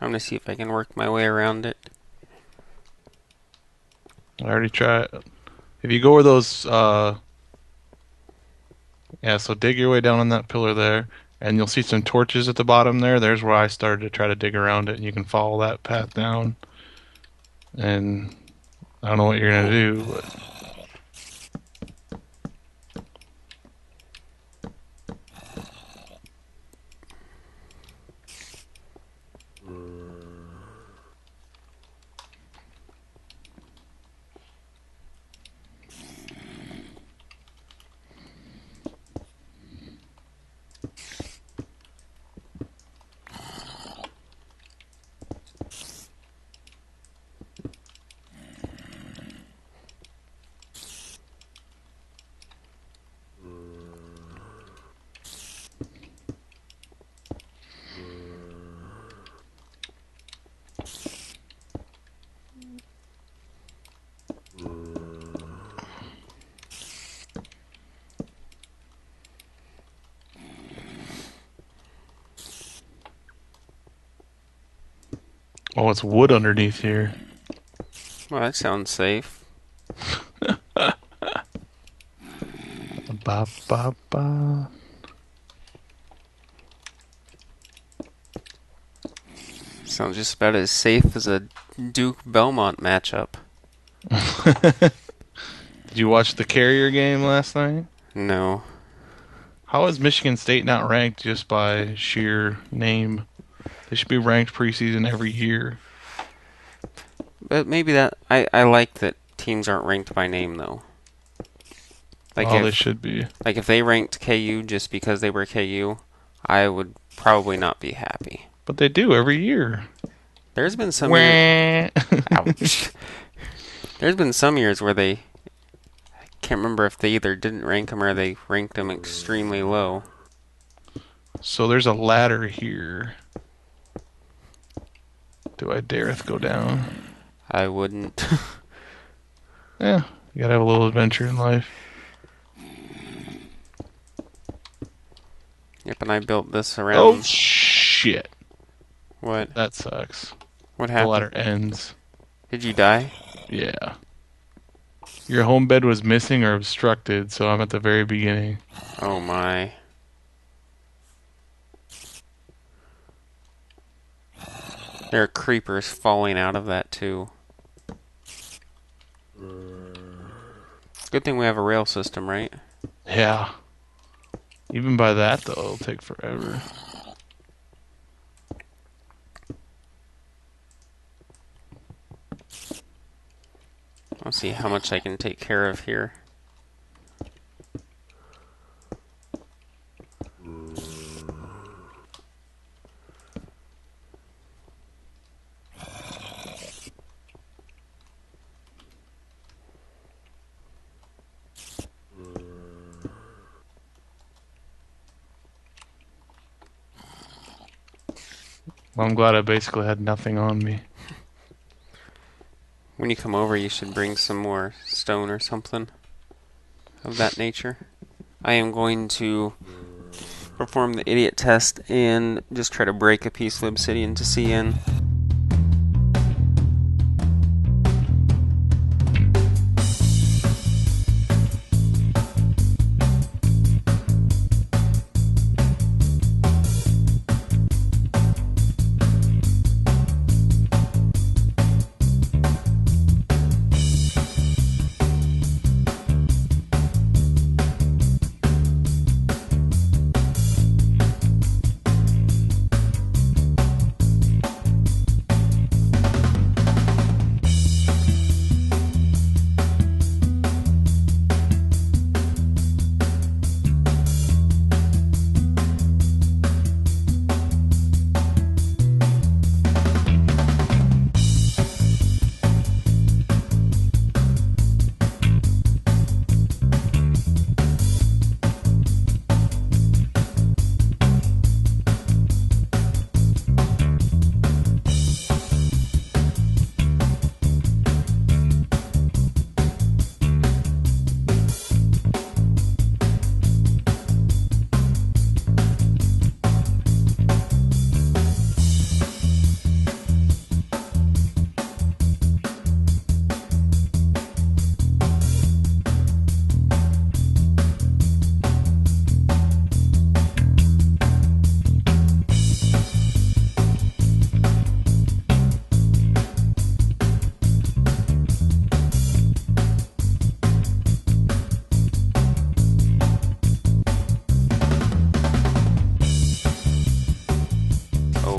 I'm gonna see if I can work my way around it. I already tried. If you go where those, yeah, so dig your way down on that pillar there, and you'll see some torches at the bottom there. There's where I started to try to dig around it, and you can follow that path down. And I don't know what you're gonna do, but oh, it's wood underneath here. Well, that sounds safe. Ba ba ba. Sounds just about as safe as a Duke Belmont matchup. Did you watch the Carrier game last night? No. How is Michigan State not ranked just by sheer name? They should be ranked preseason every year. But maybe that I like that teams aren't ranked by name though. Like Oh, they if should be. like if they ranked KU just because they were KU, I would probably not be happy. But they do every year. There's been some year Wah. ouch. There's been some years where they can't remember if they either didn't rank them or they ranked them extremely low. So there's a ladder here. Do I dareth go down? I wouldn't. Yeah, you gotta have a little adventure in life. Yep, and I built this Oh around shit. what? That sucks. What The happened? ladder ends. Did you die? Yeah. Your home bed was missing or obstructed, so I'm at the very beginning. Oh my. There are creepers falling out of that too. Good thing we have a rail system, right? Yeah. Even by that, though, it'll take forever. I'll see how much I can take care of here. Well, I'm glad I basically had nothing on me. When you come over, you should bring some more stone or something of that nature. I am going to perform the idiot test and just try to break a piece of obsidian to see in.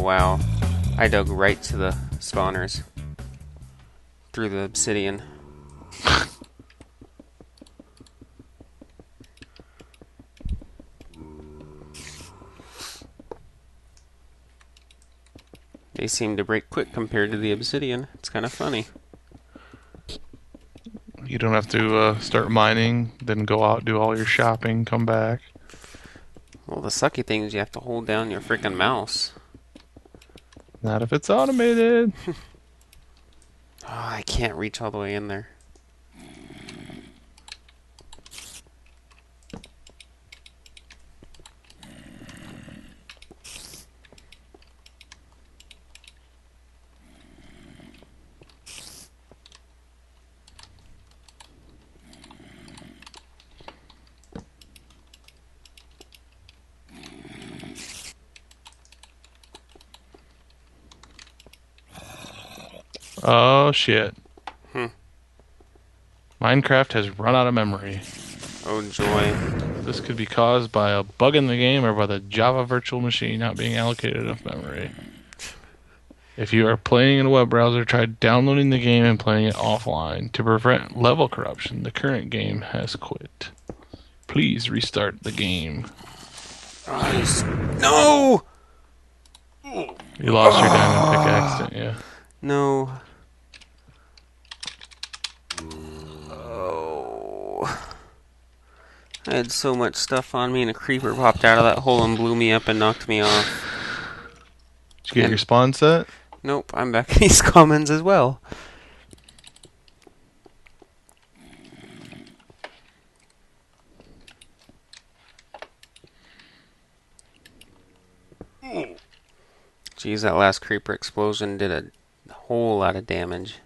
wow. I dug right to the spawners through the obsidian. They seem to break quick compared to the obsidian. It's kind of funny. You don't have to start mining, then go out, do all your shopping, come back. Well, the sucky thing is you have to hold down your freaking mouse. Not if it's automated. Oh, I can't reach all the way in there. Oh shit. Hmm. Minecraft has run out of memory. Oh joy. This could be caused by a bug in the game or by the Java virtual machine not being allocated enough memory. If you are playing in a web browser, try downloading the game and playing it offline. To prevent level corruption, the current game has quit. Please restart the game. No! You lost your diamond pickaxe, didn't you? No. Oh. I had so much stuff on me and a creeper popped out of that hole and blew me up and knocked me off. Did you get And your spawn set? nope, I'm back in East Commons as well. Geez, that last creeper explosion did a whole lot of damage.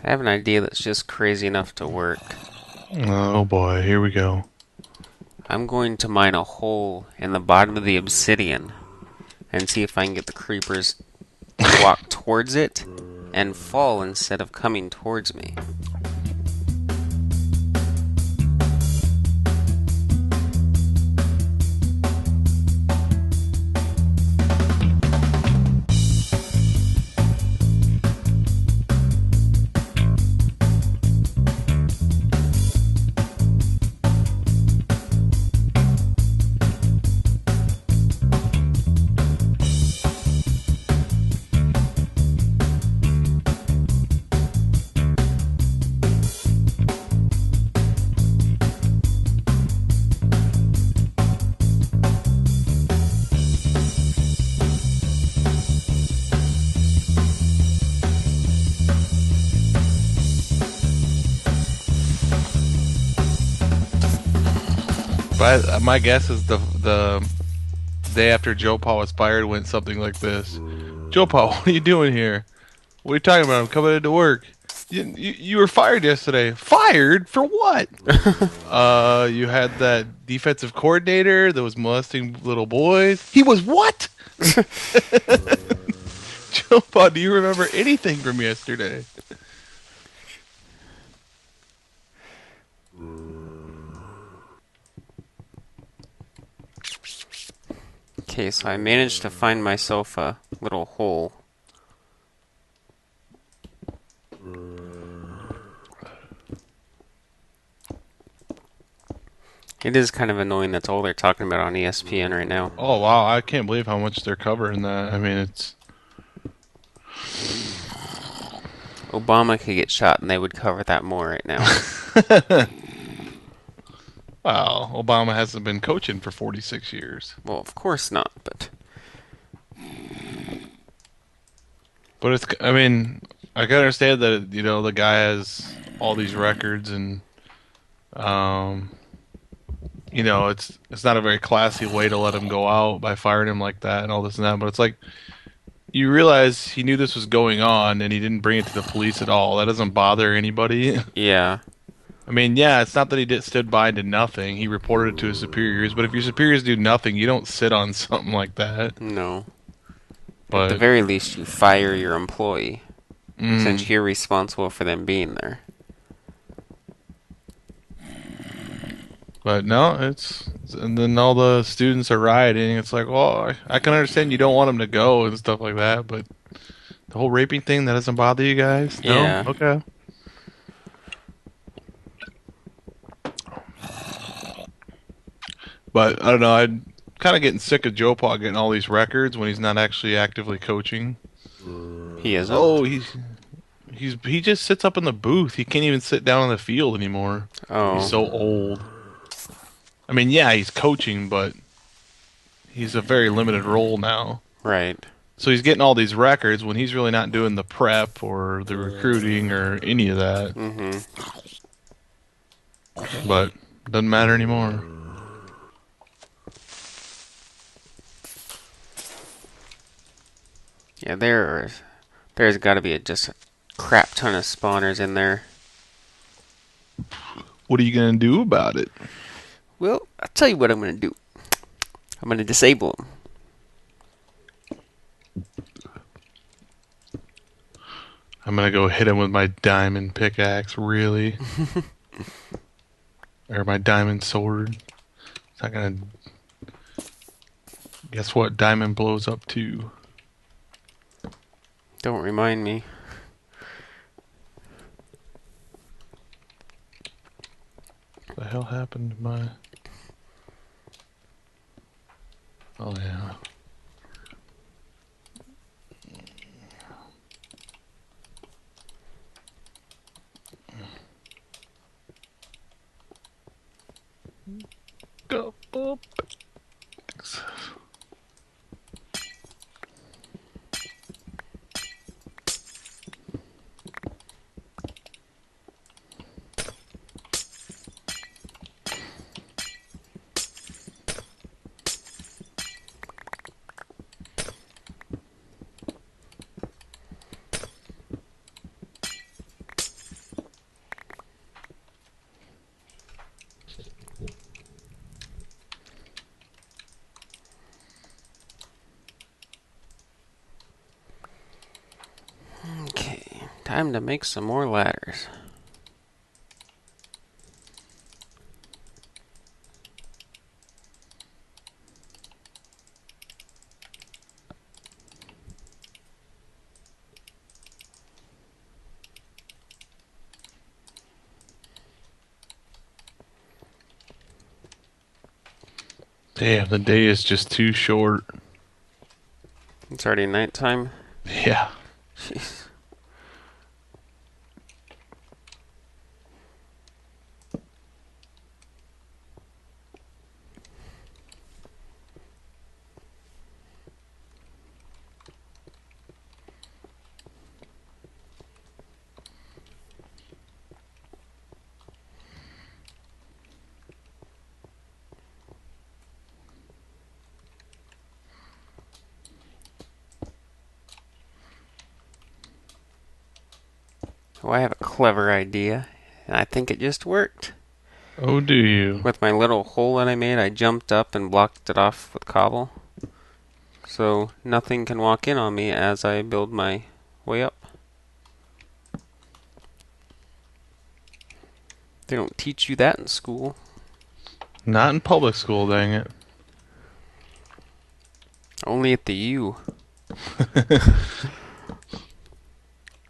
I have an idea that's just crazy enough to work. Oh boy, here we go. I'm going to mine a hole in the bottom of the obsidian and see if I can get the creepers to walk towards it and fall instead of coming towards me. But my guess is the day after Joe Paul was fired went something like this. Joe Paul, what are you doing here? What are you talking about? I'm coming into work. You were fired yesterday. Fired for what? You had that defensive coordinator that was molesting little boys. He was what? Joe Paul, do you remember anything from yesterday? Okay, so I managed to find myself a little hole. It is kind of annoying that's all they're talking about on ESPN right now. Oh wow, I can't believe how much they're covering that. I mean, it's Obama could get shot and they would cover that more right now. wow. Obama hasn't been coaching for 46 years. Well, of course not, but But it's, I mean, I can understand that, the guy has all these records and, it's not a very classy way to let him go out by firing him like that and all this and that. But it's like, you realize he knew this was going on and he didn't bring it to the police at all. That doesn't bother anybody. Yeah. I mean, yeah, it's not that he did stood by and did nothing. He reported it to his superiors, but if your superiors do nothing, you don't sit on something like that. No. At the But very least, you fire your employee, since mm, you're responsible for them being there. but no, and then all the students are rioting. It's like, well, I can understand you don't want him to go and stuff like that, but the whole raping thing that doesn't bother you guys? No? Yeah. Okay. But I don't know. I'm kind of getting sick of Joe Paw getting all these records when he's not actually actively coaching. He Oh, isn't? he just sits up in the booth. He can't even sit down on the field anymore. He's Oh, so old. I mean, yeah, he's coaching, but he's a very limited role now. right. So he's getting all these records when he's really not doing the prep or the recruiting or any of that. Mm-hmm. But doesn't matter anymore. Yeah, there's got to be just a crap ton of spawners in there. What are you gonna do about it? Well, I'll tell you what I'm going to do. I'm going to disable them. I'm gonna go hit him with my diamond pickaxe, really, or my diamond sword. It's not gonna. Guess what? Diamond blows up too. Don't remind me. What the hell happened to my? Oh yeah. Go up. Okay, time to make some more ladders. Damn, the day is just too short. It's already nighttime. Yeah. Jeez. Oh, I have a clever idea, and I think it just worked. Oh, do you? With my little hole that I made, I jumped up and blocked it off with cobble, so nothing can walk in on me as I build my way up. They don't teach you that in school. Not in public school, dang it. Only at the U.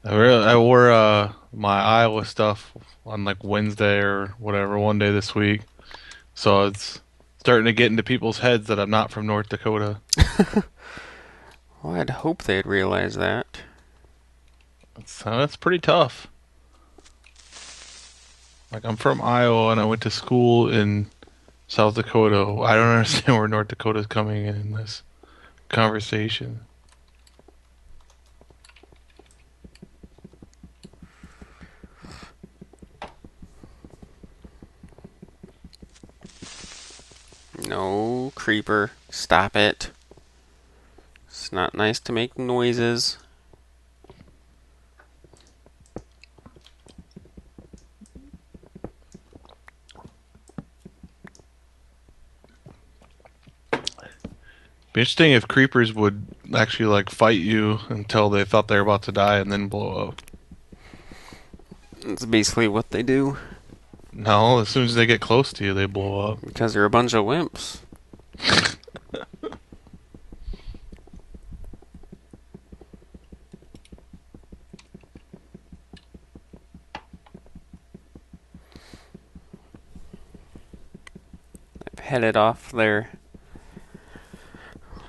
I wore my Iowa stuff on like Wednesday or whatever, one day this week. So it's starting to get into people's heads that I'm not from North Dakota. Well, I'd hope they'd realize that. That's pretty tough. Like I'm from Iowa and I went to school in South Dakota. I don't understand where North Dakota's coming in this conversation. No, creeper. Stop it. It's not nice to make noises. Be interesting if creepers would actually like fight you until they thought they were about to die and then blow up. It's basically what they do No, as soon as they get close to you, they blow up. because they're a bunch of wimps. I've headed off their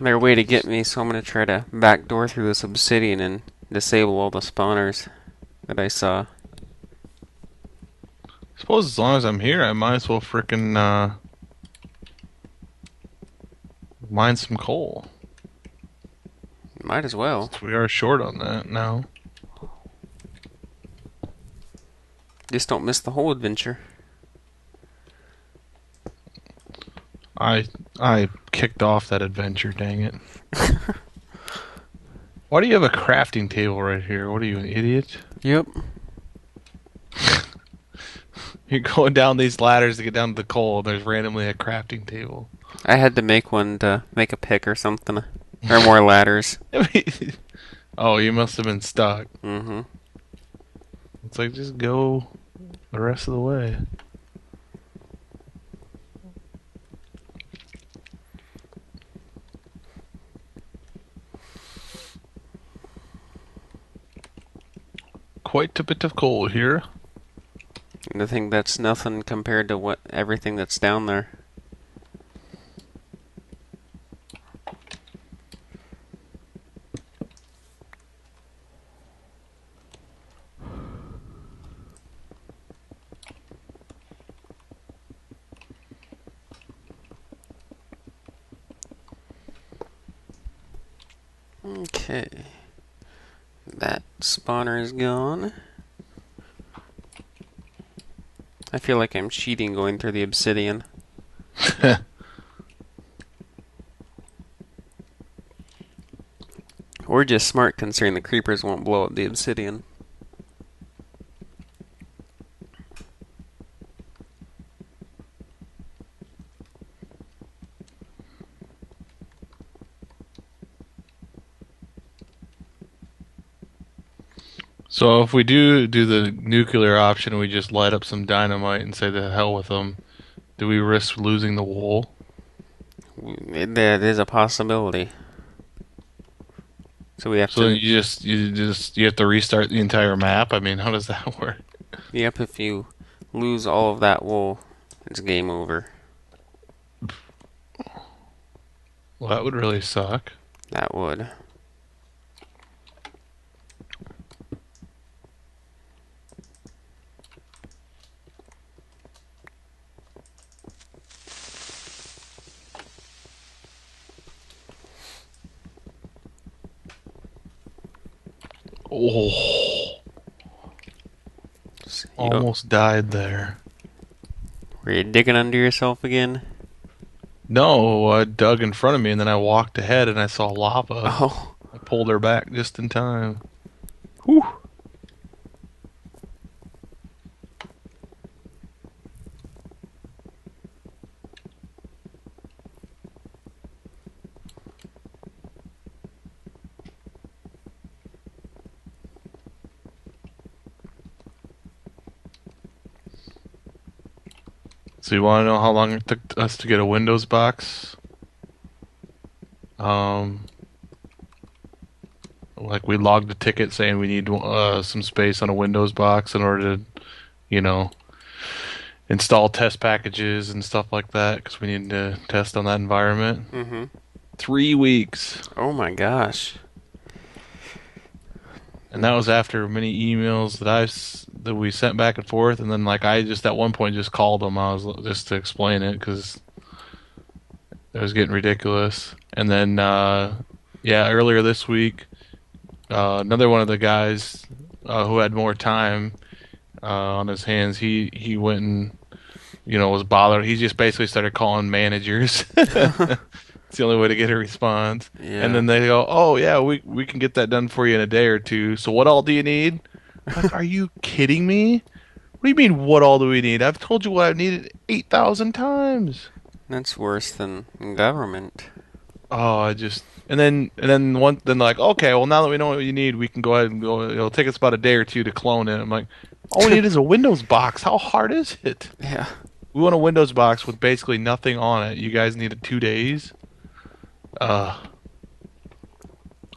way to get me, so I'm gonna try to backdoor through this obsidian and disable all the spawners that I saw. Suppose as long as I'm here, I might as well frickin' mine some coal. Might as well. Since we are short on that now. Just don't miss the whole adventure. I I kicked off that adventure, dang it. Why do you have a crafting table right here? What are you, an idiot? Yep. You're going down these ladders to get down to the coal, and there's randomly a crafting table. I had to make one to make a pick or something. Or more ladders. Oh, you must have been stuck. Mm-hmm. It's like, just go the rest of the way. Quite a bit of coal here. And I think that's nothing compared to what everything that's down there. Okay. That spawner is gone. I feel like I'm cheating going through the obsidian. Or just smart considering the creepers won't blow up the obsidian. So if we do the nuclear option, we just light up some dynamite and say the hell with them. Do we risk losing the wool? That is a possibility. So we have So to. you have to restart the entire map. I mean, how does that work? Yep, if you lose all of that wool, it's game over. Well, that would really suck. That would. Oh, So almost died there. were you digging under yourself again? No, I dug in front of me and then I walked ahead and I saw lava. Oh, I pulled her back just in time. Whew. So you want to know how long it took us to get a Windows box? Um, like we logged a ticket saying we need some space on a Windows box in order to, you know, install test packages and stuff like that because we need to test on that environment. mm-hmm. 3 weeks, Oh my gosh. and that was after many emails that we sent back and forth, and then like I just at one point just called them. I was just to explain it because it was getting ridiculous. And then yeah, earlier this week, another one of the guys who had more time on his hands, he went and was bothered. He just basically started calling managers. It's the only way to get a response. And Yeah. then they go, "Oh yeah, we can get that done for you in a day or two. So what all do you need?" Like, are you kidding me? What do you mean? What all do we need? I've told you what I've needed 8,000 times. That's worse than government. Oh, I just then like, okay, well now that we know what you need, we can go ahead and go. It'll take us about a day or two to clone it. I'm like, all we need is a Windows box. How hard is it? Yeah. We want a Windows box with basically nothing on it. You guys needed 2 days. Uh,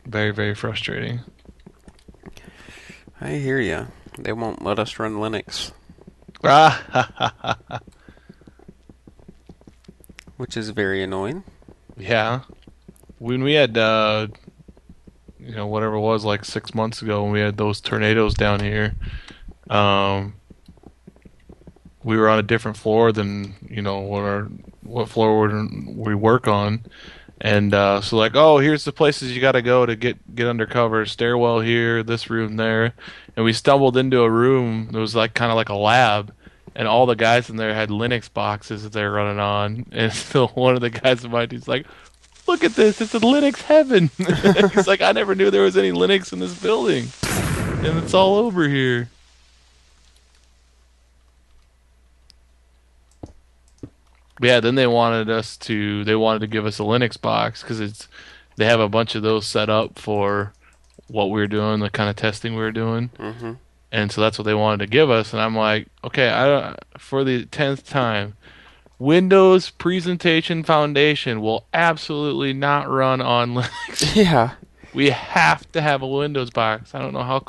very, very frustrating. I hear ya. They won't let us run Linux, Ah, which is very annoying. yeah. When we had, whatever it was, like 6 months ago, when we had those tornadoes down here, um, we were on a different floor than what floor we work on, and so like, oh, here's the places you got to go to get undercover. Stairwell here, this room there, and we stumbled into a room that was like kind of like a lab, and all the guys in there had Linux boxes that they're running on, and so one of the guys in my team's like, "Look at this! It's a Linux heaven." He's like, "I never knew there was any Linux in this building, and it's all over here." Yeah, then they wanted to give us a Linux box because they have a bunch of those set up for what we were doing, the kind of testing we were doing, Mm-hmm. and so that's what they wanted to give us. And I'm like, okay, I don't, for the 10th time, Windows Presentation Foundation will absolutely not run on Linux. Yeah. We have to have a Windows box. I don't know how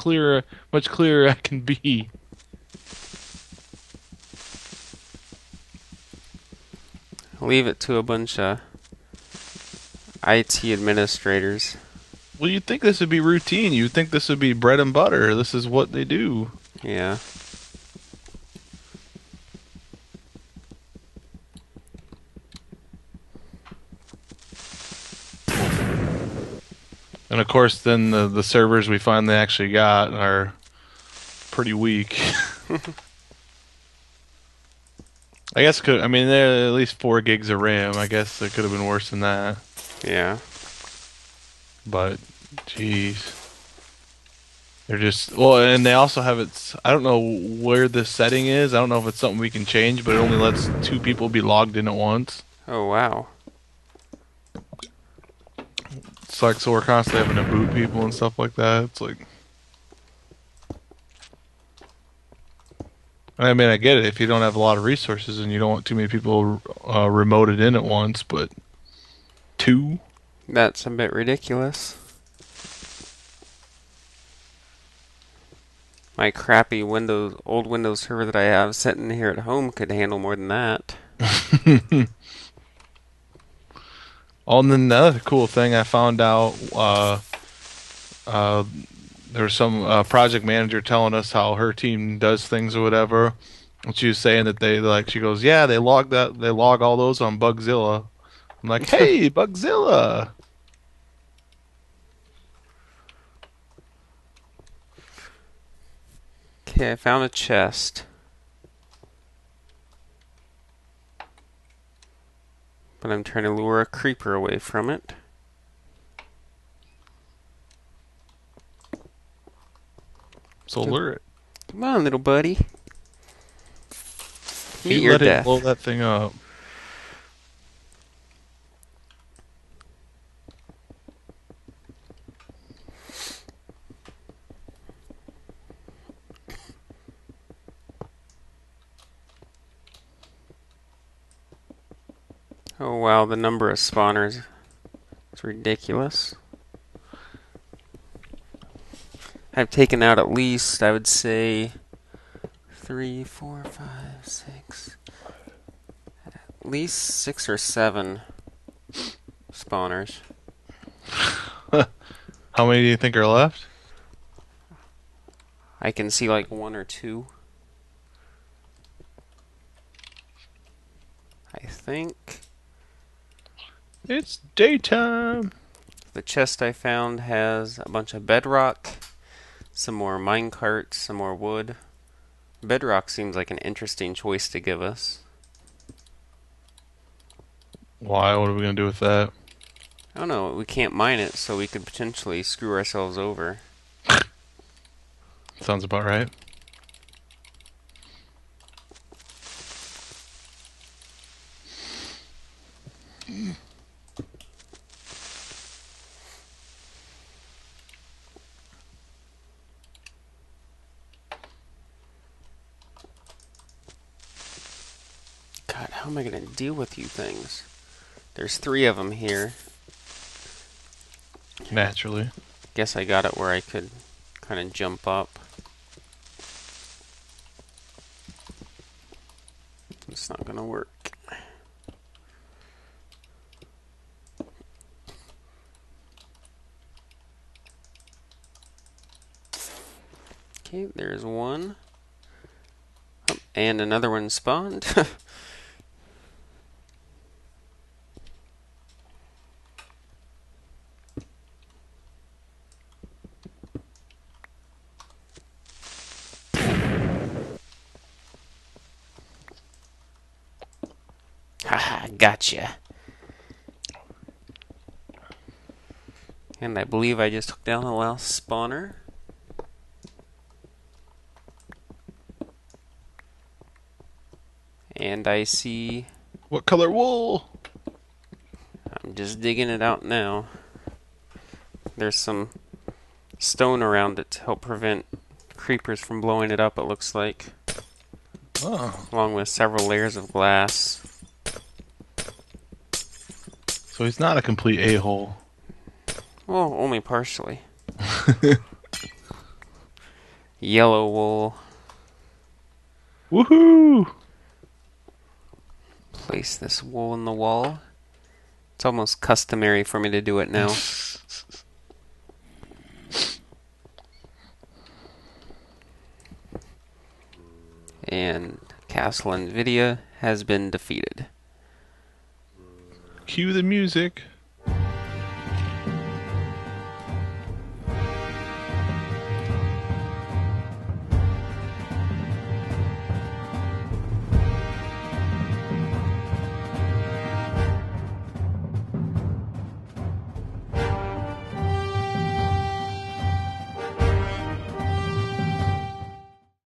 much clearer I can be. Leave it to a bunch of IT administrators. Well, you'd think this would be routine. You'd think this would be bread and butter. This is what they do. Yeah. And of course, then the servers we finally actually got are pretty weak. I mean, they're at least 4 gigs of RAM. I guess it could have been worse than that. Yeah. But, jeez. They're just, well, and they also have I don't know where this setting is. I don't know if it's something we can change, but it only lets 2 people be logged in at once. Oh, wow. It's like, so we're constantly having to boot people and stuff like that. It's like, I mean, I get it if you don't have a lot of resources and you don't want too many people remoted in at once, but two? That's a bit ridiculous. My crappy old Windows server that I have sitting here at home could handle more than that. Oh, and then the other cool thing I found out, uh, there was some project manager telling us how her team does things or whatever. And she was saying that she goes, yeah, they log all those on Bugzilla. I'm like, hey, Bugzilla. Okay, I found a chest. But I'm trying to lure a creeper away from it. So lure it. Come on, little buddy. Meet You your let it blow death. that thing up. Oh wow, the number of spawners is ridiculous. I've taken out at least, I would say, 3, 4, 5, 6, at least 6 or 7 spawners. How many do you think are left? I can see like 1 or 2. I think. It's daytime. The chest I found has a bunch of bedrock, some more minecarts, some more wood. Bedrock seems like an interesting choice to give us. Why? What are we gonna do with that? I don't know. We can't mine it, so we could potentially screw ourselves over. Sounds about right. God, how am I going to deal with you things? There's 3 of them here. Naturally. Guess I got it where I could kind of jump up. It's not going to work. Okay, there's one. Oh, and another one spawned. Haha, gotcha. And I believe I just took down the last spawner. And I see... What color wool? I'm just digging it out now. There's some stone around it to help prevent creepers from blowing it up, it looks like. Oh. Along with several layers of glass. So he's not a complete a-hole. Well, only partially. Yellow wool. Woohoo! Place this wool in the wall. It's almost customary for me to do it now. And Castle Nvidia has been defeated. Cue the music.